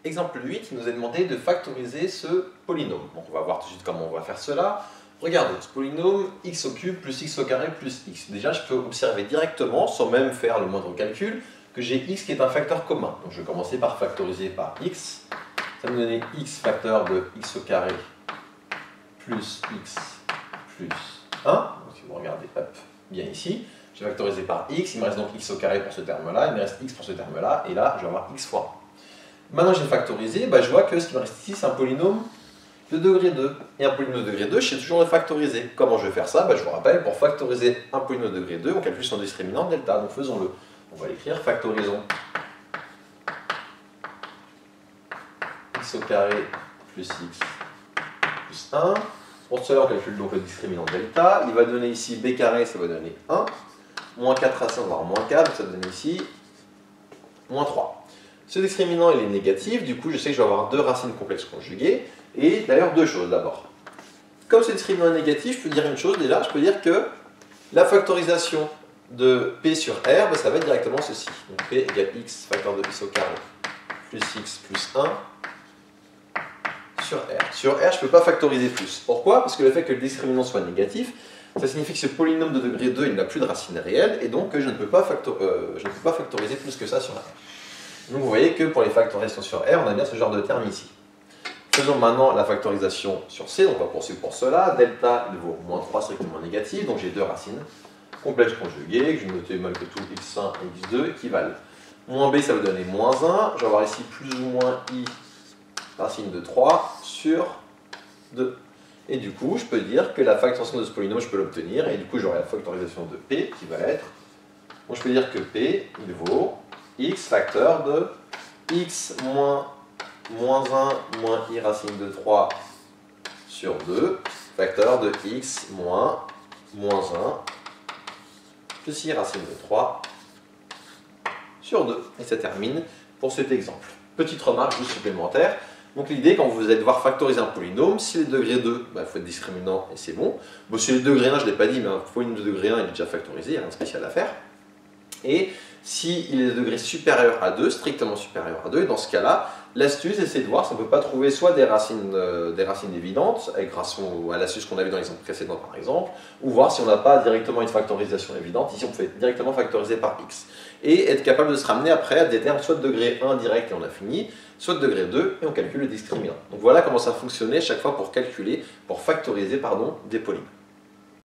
Exemple 8, il nous est demandé de factoriser ce polynôme. Donc on va voir tout de suite comment on va faire cela. Regardez, ce polynôme x au cube plus x au carré plus x. Déjà, je peux observer directement, sans même faire le moindre calcul, que j'ai x qui est un facteur commun. Donc je vais commencer par factoriser par x. Ça va me donner x facteur de x au carré plus x plus 1. Donc si vous regardez, hop, bien ici. Je vais factoriser par x, il me reste donc x au carré pour ce terme-là, il me reste x pour ce terme-là, et là, je vais avoir x fois 1. Maintenant, j'ai factorisé, je vois que ce qui me reste ici, c'est un polynôme de degré 2. Et un polynôme de degré 2, je sais toujours le factoriser. Comment je vais faire ça? Je vous rappelle, pour factoriser un polynôme de degré 2, on calcule son discriminant delta. Donc faisons-le. On va l'écrire, factorisons x au carré plus x plus 1. Pour cela, on calcule donc le discriminant delta. Il va donner ici b carré, ça va donner 1. Moins 4 racines, on va avoir moins 4, donc ça donne ici moins 3. Ce discriminant, il est négatif, du coup, je sais que je vais avoir deux racines complexes conjuguées. Et d'ailleurs, deux choses d'abord. Comme ce discriminant est négatif, je peux dire une chose déjà, je peux dire que la factorisation de P sur R, ça va être directement ceci. Donc P égale x facteur de x au carré plus x plus 1 sur R. Sur R, je ne peux pas factoriser plus. Pourquoi? Parce que le fait que le discriminant soit négatif, ça signifie que ce polynôme de degré 2, il n'a plus de racine réelle, et donc je ne peux pas factoriser plus que ça sur R. Donc vous voyez que pour les factorisations sur R, on a bien ce genre de terme ici. Faisons maintenant la factorisation sur C, donc on va poursuivre pour cela. Delta, il vaut moins 3 strictement négatif, donc j'ai deux racines complexes conjuguées, que je vais noter malgré tout x1 et x2 qui valent. Moins B, ça va donner moins 1, je vais avoir ici plus ou moins i racine de 3 sur 2. Et du coup, je peux dire que la factorisation de ce polynôme, je peux l'obtenir, et du coup, j'aurai la factorisation de P qui va être. Donc, je peux dire que P, il vaut x facteur de x moins 1 moins i racine de 3 sur 2, facteur de x moins 1 plus i racine de 3 sur 2. Et ça termine pour cet exemple. Petite remarque juste supplémentaire. Donc l'idée, quand vous allez devoir factoriser un polynôme, si les degrés 2, il faut être discriminant et c'est bon. Bon, si les degrés 1, je ne l'ai pas dit, mais un polynôme de degré 1, il est déjà factorisé, il n'y a rien de spécial à faire. Et si il est de degré supérieur à 2, strictement supérieur à 2, et dans ce cas-là, l'astuce, c'est de voir si on ne peut pas trouver soit des racines évidentes, grâce à l'astuce qu'on a vu dans l'exemple précédent par exemple, ou voir si on n'a pas directement une factorisation évidente. Ici, on peut directement factoriser par x. Et être capable de se ramener après à des termes soit de degré 1 direct et on a fini, soit de degré 2 et on calcule le discriminant. Donc voilà comment ça fonctionnait chaque fois pour calculer, pour factoriser des polynômes.